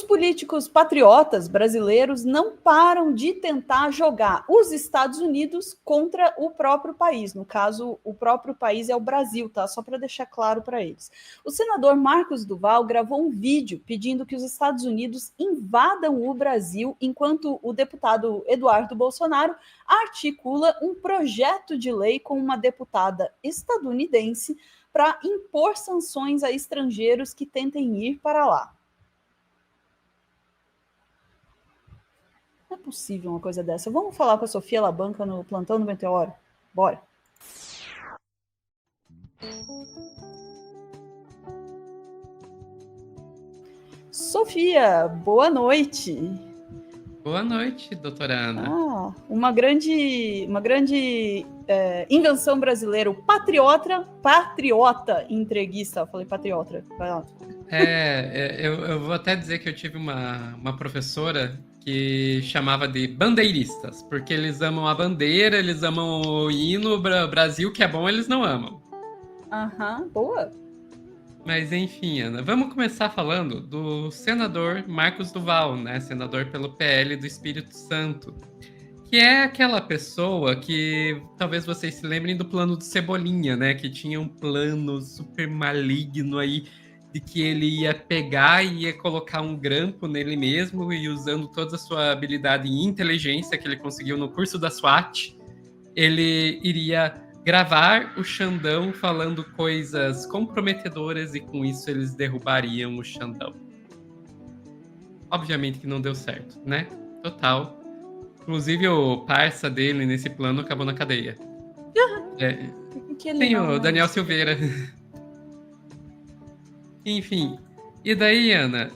Os políticos patriotas brasileiros não param de tentar jogar os Estados Unidos contra o próprio país. No caso, o próprio país é o Brasil, tá? Só para deixar claro para eles. O senador Marcos Duval gravou um vídeo pedindo que os Estados Unidos invadam o Brasil, enquanto o deputado Eduardo Bolsonaro articula um projeto de lei com uma deputada estadunidense para impor sanções a estrangeiros que tentem ir para lá. Não é possível uma coisa dessa. Vamos falar com a Sofia Labanca no Plantão 90 Horas? Bora. Sofia, boa noite. Boa noite, doutora Ana. Uma grande invenção brasileira, o patriota entreguista. Eu falei patriota. Eu vou até dizer que eu tive uma professora que chamava de bandeiristas, porque eles amam a bandeira, eles amam o hino, o Brasil, que é bom, eles não amam. Boa. Mas enfim, Ana, vamos começar falando do senador Marcos Duval, né? Senador pelo PL do Espírito Santo, que é aquela pessoa que talvez vocês se lembrem do plano do Cebolinha, né? Que tinha um plano super maligno aí de que ele ia pegar e ia colocar um grampo nele mesmo e usando toda a sua habilidade em inteligência que ele conseguiu no curso da SWAT, ele iria gravar o Xandão falando coisas comprometedoras e com isso eles derrubariam o Xandão. Obviamente que não deu certo, né? Total. Inclusive o parça dele nesse plano acabou na cadeia. Tem o Daniel Silveira. Enfim. E daí, Ana,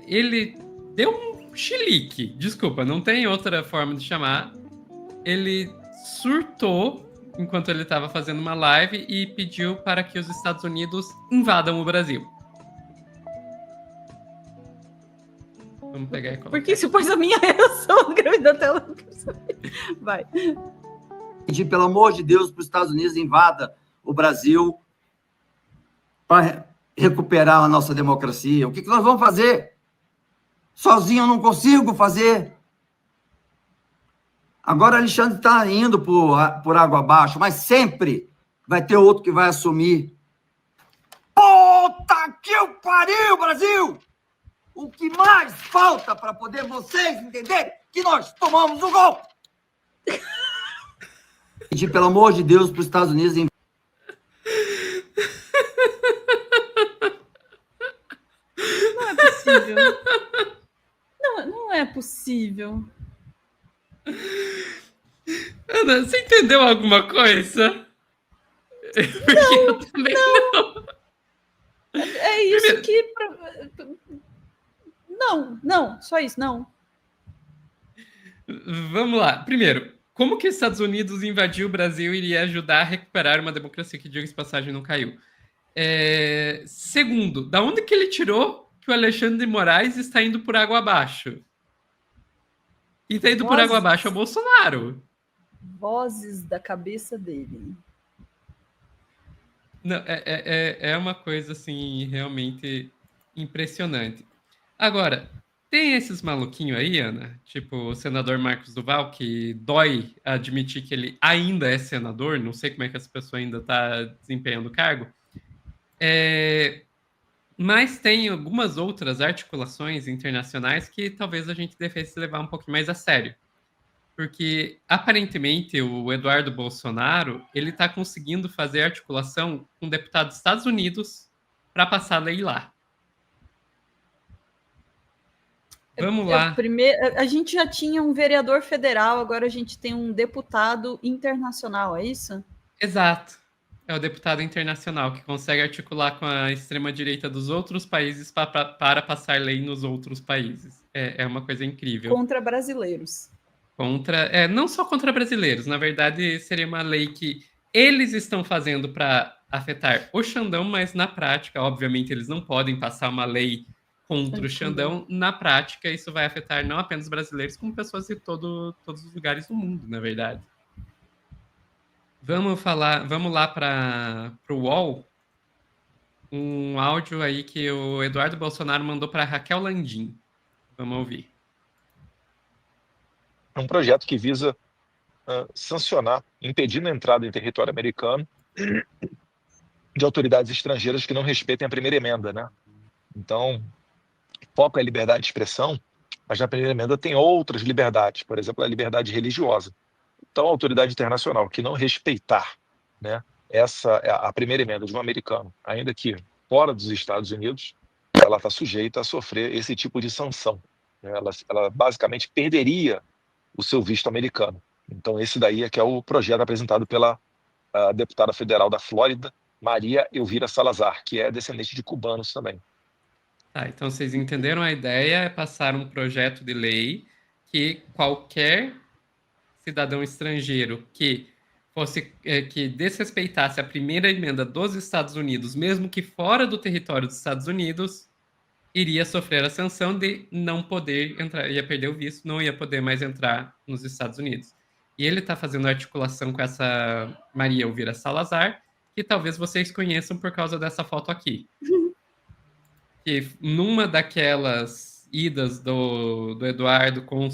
ele deu um chilique. Desculpa, não tem outra forma de chamar. Ele surtou enquanto ele estava fazendo uma live e pediu para que os Estados Unidos invadam o Brasil. Vamos pegar e colocar. Por que você pôs a minha reação da tela? Vai. Pedir, pelo amor de Deus, para os Estados Unidos invada o Brasil para recuperar a nossa democracia. O que nós vamos fazer? Sozinho eu não consigo fazer. Agora Alexandre está indo por água abaixo, mas sempre vai ter outro que vai assumir. Puta que o pariu, Brasil! O que mais falta para poder vocês entenderem que nós tomamos o golpe? Pedir, pelo amor de Deus, para os Estados Unidos... Não é possível. Não é possível. Ana, você entendeu alguma coisa? Porque eu também não. É isso que... Não, só isso, não. Vamos lá. Primeiro, como que os Estados Unidos invadiu o Brasil e iria ajudar a recuperar uma democracia que, diga-se de passagem, não caiu? Segundo, da onde que ele tirou que o Alexandre de Moraes está indo por água abaixo? E está indo por água abaixo é o Bolsonaro. Vozes da cabeça dele. Não, é uma coisa, assim, realmente impressionante. Agora, tem esses maluquinhos aí, Ana, tipo o senador Marcos Duval, que dói admitir que ele ainda é senador, não sei como é que essa pessoa ainda está desempenhando o cargo, mas tem algumas outras articulações internacionais que talvez a gente devesse levar um pouquinho mais a sério. Porque, aparentemente, o Eduardo Bolsonaro ele está conseguindo fazer articulação com deputados dos Estados Unidos para passar a lei lá. Vamos lá. A gente já tinha um vereador federal, agora a gente tem um deputado internacional, é isso? Exato. É o deputado internacional que consegue articular com a extrema-direita dos outros países para passar lei nos outros países. É uma coisa incrível. Contra brasileiros. Não só contra brasileiros, na verdade seria uma lei que eles estão fazendo para afetar o Xandão, mas na prática, obviamente, eles não podem passar uma lei contra o Xandão. Na prática, isso vai afetar não apenas brasileiros, como pessoas de todos os lugares do mundo, na verdade. Vamos lá para o UOL. um áudio aí que o Eduardo Bolsonaro mandou para Raquel Landim. Vamos ouvir. É um projeto que visa sancionar, impedindo a entrada em território americano de autoridades estrangeiras que não respeitem a primeira emenda, né? Então, foco é a liberdade de expressão, mas na primeira emenda tem outras liberdades, por exemplo, a liberdade religiosa. Então, a autoridade internacional que não respeitar, né, a primeira emenda de um americano, ainda que fora dos Estados Unidos, ela está sujeita a sofrer esse tipo de sanção, né? Ela basicamente perderia o seu visto americano. Então, esse daí é que é o projeto apresentado pela deputada federal da Flórida, Maria Elvira Salazar, que é descendente de cubanos também. Tá, então vocês entenderam a ideia, é passar um projeto de lei que qualquer cidadão estrangeiro que que desrespeitasse a primeira emenda dos Estados Unidos, mesmo que fora do território dos Estados Unidos, iria sofrer a sanção de não poder entrar, ia perder o visto, não ia poder mais entrar nos Estados Unidos. E ele está fazendo articulação com essa Maria Elvira Salazar, que talvez vocês conheçam por causa dessa foto aqui. Que numa daquelas idas do Eduardo com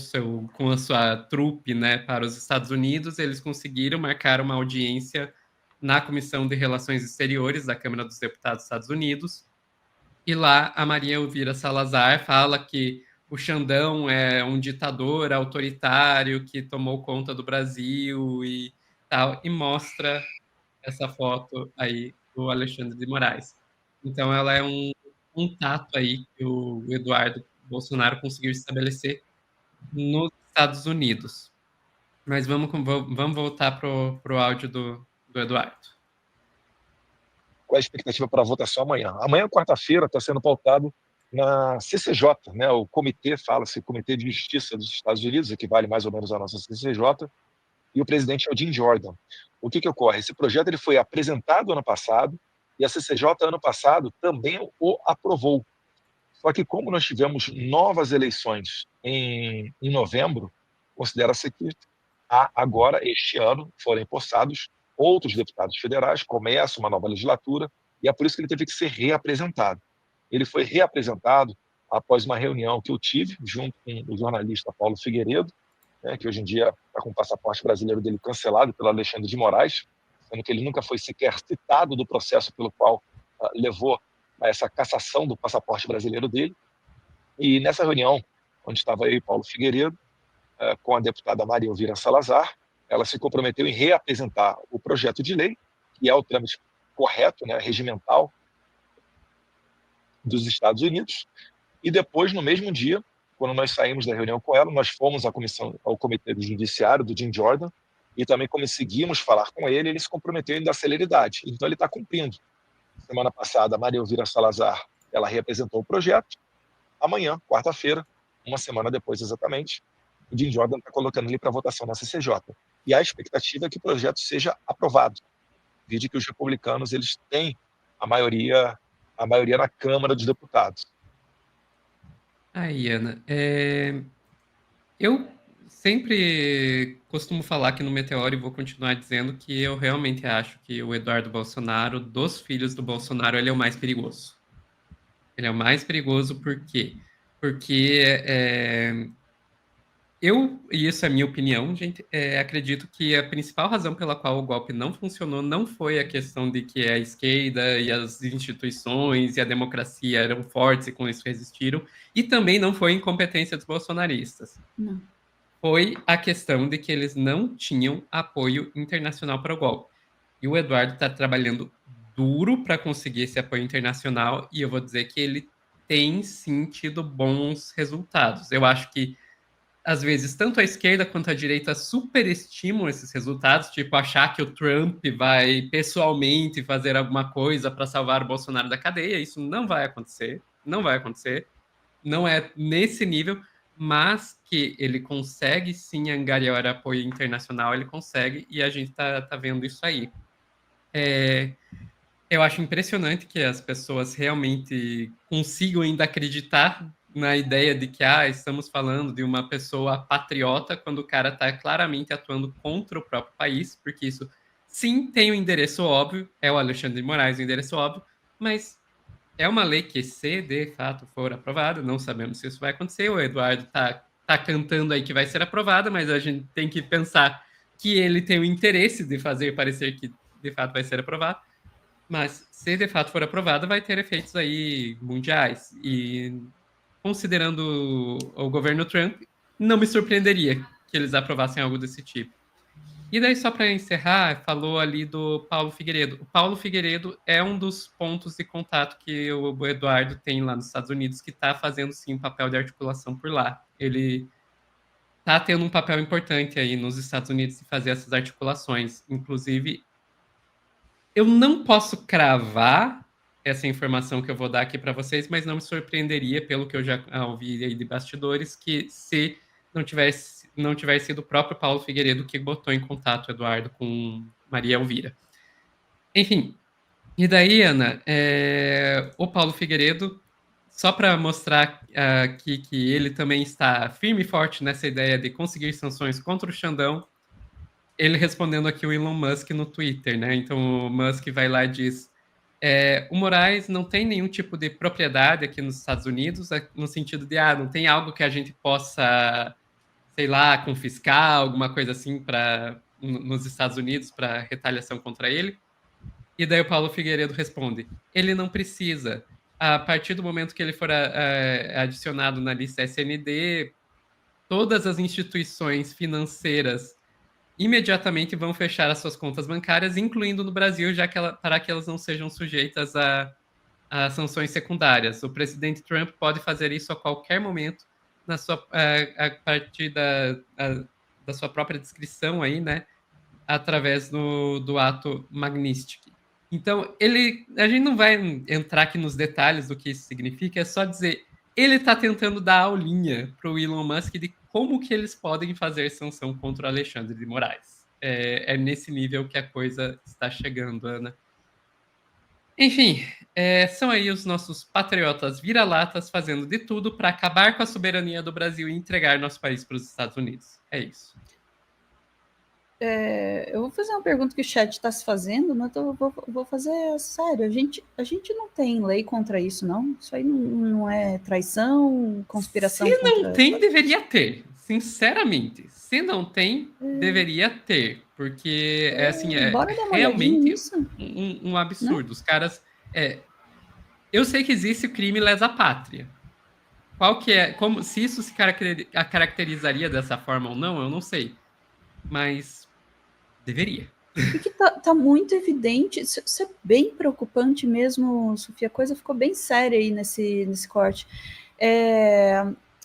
a sua trupe, né, para os Estados Unidos, eles conseguiram marcar uma audiência na Comissão de Relações Exteriores da Câmara dos Deputados dos Estados Unidos. E lá a Maria Elvira Salazar fala que o Xandão é um ditador autoritário que tomou conta do Brasil e tal, e mostra essa foto aí do Alexandre de Moraes. Então ela é um contato aí que o Eduardo Bolsonaro conseguiu estabelecer nos Estados Unidos. Mas vamos voltar pro áudio do Eduardo. Qual é a expectativa para a votação amanhã? Amanhã, quarta-feira, está sendo pautado na CCJ, né? O comitê, fala-se Comitê de Justiça dos Estados Unidos, equivale mais ou menos à nossa CCJ, e o presidente é o Jim Jordan. O que ocorre? Esse projeto ele foi apresentado ano passado, e a CCJ, ano passado, também o aprovou. Só que, como nós tivemos novas eleições em novembro, considera-se que agora, este ano, foram empossados outros deputados federais, começa uma nova legislatura, e é por isso que ele teve que ser reapresentado. Ele foi reapresentado após uma reunião que eu tive, junto com o jornalista Paulo Figueiredo, né, que hoje em dia está com o passaporte brasileiro dele cancelado pelo Alexandre de Moraes, sendo que ele nunca foi sequer citado do processo pelo qual levou a essa cassação do passaporte brasileiro dele. E nessa reunião, onde estava eu e Paulo Figueiredo, com a deputada Maria Elvira Salazar, ela se comprometeu em reapresentar o projeto de lei, que é o trâmite correto, né, regimental dos Estados Unidos, e depois, no mesmo dia, quando nós saímos da reunião com ela, nós fomos ao Comitê do Judiciário, do Jim Jordan, e também conseguimos falar com ele, ele se comprometeu em dar celeridade. Então, ele está cumprindo. Semana passada, a Maria Elvira Salazar, ela reapresentou o projeto. Amanhã, quarta-feira, uma semana depois exatamente, o Jim Jordan está colocando ele para votação na CCJ. E a expectativa é que o projeto seja aprovado. Vide que os republicanos eles têm a maioria na Câmara dos Deputados. Aí, Ana, eu sempre costumo falar aqui no Meteoro e vou continuar dizendo que eu realmente acho que o Eduardo Bolsonaro, dos filhos do Bolsonaro, ele é o mais perigoso. Ele é o mais perigoso por quê? Porque e isso é a minha opinião, gente, acredito que a principal razão pela qual o golpe não funcionou não foi a questão de que a esquerda e as instituições e a democracia eram fortes e com isso resistiram, e também não foi a incompetência dos bolsonaristas. Não. Foi a questão de que eles não tinham apoio internacional para o golpe. E o Eduardo está trabalhando duro para conseguir esse apoio internacional, e eu vou dizer que ele tem sim tido bons resultados. Eu acho que às vezes, tanto a esquerda quanto a direita superestimam esses resultados, tipo achar que o Trump vai pessoalmente fazer alguma coisa para salvar o Bolsonaro da cadeia. Isso não vai acontecer, não vai acontecer. Não é nesse nível, mas que ele consegue sim angariar apoio internacional, ele consegue, e a gente tá vendo isso aí. Eu acho impressionante que as pessoas realmente consigam ainda acreditar na ideia de que estamos falando de uma pessoa patriota quando o cara está claramente atuando contra o próprio país, porque isso sim tem um endereço óbvio, é o Alexandre de Moraes o endereço óbvio, mas é uma lei que, se de fato for aprovada, não sabemos se isso vai acontecer, o Eduardo tá cantando aí que vai ser aprovada, mas a gente tem que pensar que ele tem o interesse de fazer parecer que de fato vai ser aprovado, mas se de fato for aprovada, vai ter efeitos aí mundiais, e considerando o governo Trump, não me surpreenderia que eles aprovassem algo desse tipo. E daí, só para encerrar, falou ali do Paulo Figueiredo. O Paulo Figueiredo é um dos pontos de contato que o Eduardo tem lá nos Estados Unidos, que está fazendo, sim, um papel de articulação por lá. Ele está tendo um papel importante aí nos Estados Unidos de fazer essas articulações. Inclusive, eu não posso cravar essa informação que eu vou dar aqui para vocês, mas não me surpreenderia, pelo que eu já ouvi aí de bastidores, que se não tivesse sido o próprio Paulo Figueiredo que botou em contato o Eduardo com Maria Elvira. Enfim, e daí, Ana, o Paulo Figueiredo, só para mostrar aqui que ele também está firme e forte nessa ideia de conseguir sanções contra o Xandão, ele respondendo aqui o Elon Musk no Twitter, né? Então o Musk vai lá e diz: o Moraes não tem nenhum tipo de propriedade aqui nos Estados Unidos, no sentido de, não tem algo que a gente possa, sei lá, confiscar, alguma coisa assim nos Estados Unidos para retaliação contra ele. E daí o Paulo Figueiredo responde: ele não precisa. A partir do momento que ele for adicionado na lista SND, todas as instituições financeiras imediatamente vão fechar as suas contas bancárias, incluindo no Brasil, para que elas não sejam sujeitas a sanções secundárias. O presidente Trump pode fazer isso a qualquer momento, a partir da sua própria descrição aí, né, através do ato Magnitsky. Então, a gente não vai entrar aqui nos detalhes do que isso significa, é só dizer, ele está tentando dar aulinha para o Elon Musk de como que eles podem fazer sanção contra o Alexandre de Moraes. É nesse nível que a coisa está chegando, Ana. Enfim, são aí os nossos patriotas vira-latas fazendo de tudo para acabar com a soberania do Brasil e entregar nosso país para os Estados Unidos. É isso. Eu vou fazer uma pergunta que o chat está se fazendo, mas eu vou fazer sério. A gente não tem lei contra isso, não? Isso aí não é traição, conspiração? Se não tem, deveria ter. Sinceramente. Se não tem, deveria ter. Porque bora dar uma realmente nisso. Um absurdo. Não? Os caras... eu sei que existe o crime lesa pátria. Qual que é... se isso se caracterizaria dessa forma ou não, eu não sei. Mas deveria. Porque tá muito evidente, isso é bem preocupante mesmo, Sofia, a coisa ficou bem séria aí nesse corte.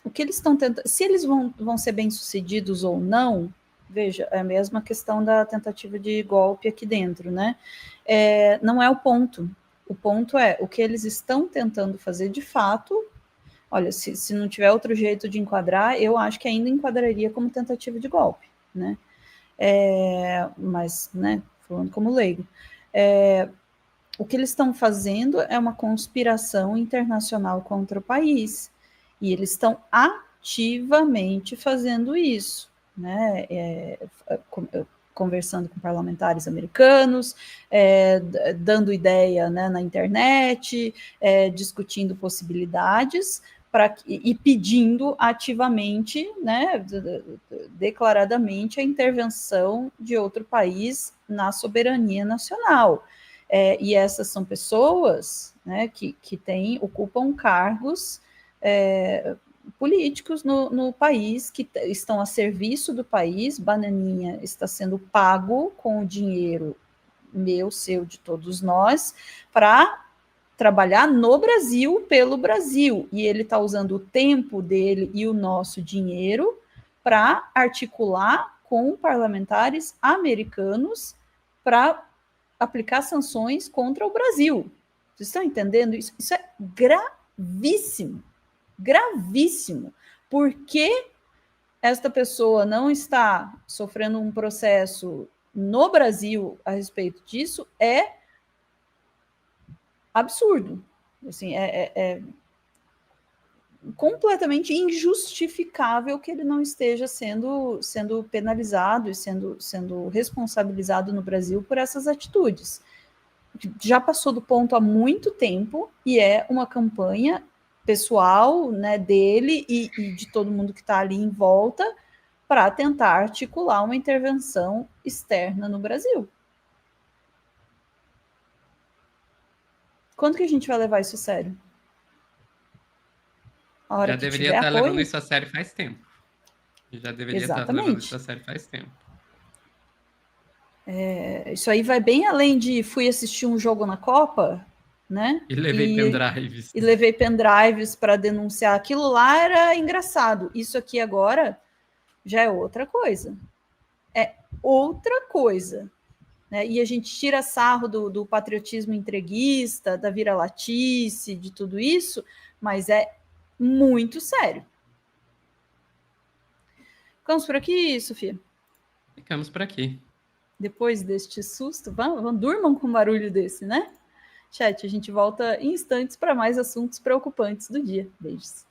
O que eles estão tentando, se eles vão ser bem-sucedidos ou não, veja, é a mesma questão da tentativa de golpe aqui dentro, né? Não é o ponto. O ponto é o que eles estão tentando fazer de fato. Olha, se não tiver outro jeito de enquadrar, eu acho que ainda enquadraria como tentativa de golpe, né? Mas, né, falando como leigo, o que eles estão fazendo é uma conspiração internacional contra o país, e eles estão ativamente fazendo isso, né, conversando com parlamentares americanos, dando ideia, né, na internet, discutindo possibilidades, e pedindo ativamente, né, declaradamente, a intervenção de outro país na soberania nacional. E essas são pessoas, né, que ocupam cargos políticos no país, que estão a serviço do país. Bananinha está sendo pago com o dinheiro meu, seu, de todos nós, para trabalhar no Brasil, pelo Brasil, e ele está usando o tempo dele e o nosso dinheiro para articular com parlamentares americanos para aplicar sanções contra o Brasil. Vocês estão entendendo isso? Isso é gravíssimo, gravíssimo, porque esta pessoa não está sofrendo um processo no Brasil a respeito disso, é absurdo, assim, é completamente injustificável que ele não esteja sendo penalizado e sendo responsabilizado no Brasil por essas atitudes. já passou do ponto há muito tempo e é uma campanha pessoal, né, dele e de todo mundo que está ali em volta para tentar articular uma intervenção externa no Brasil. Quando que a gente vai levar isso a sério? A hora Já que deveria tiver estar apoio? levando isso a sério faz tempo. Já deveria estar levando Exatamente. isso a sério faz tempo. Isso aí vai bem além de fui assistir um jogo na Copa, né? E levei pendrives. E levei pendrives para denunciar. Aquilo lá era engraçado. Isso aqui agora já é outra coisa. É outra coisa. Né? E a gente tira sarro do patriotismo entreguista, da vira-latice, de tudo isso, mas é muito sério. Ficamos por aqui, Sofia? Ficamos por aqui. Depois deste susto, durmam com um barulho desse, né? Chat, a gente volta em instantes para mais assuntos preocupantes do dia. Beijos.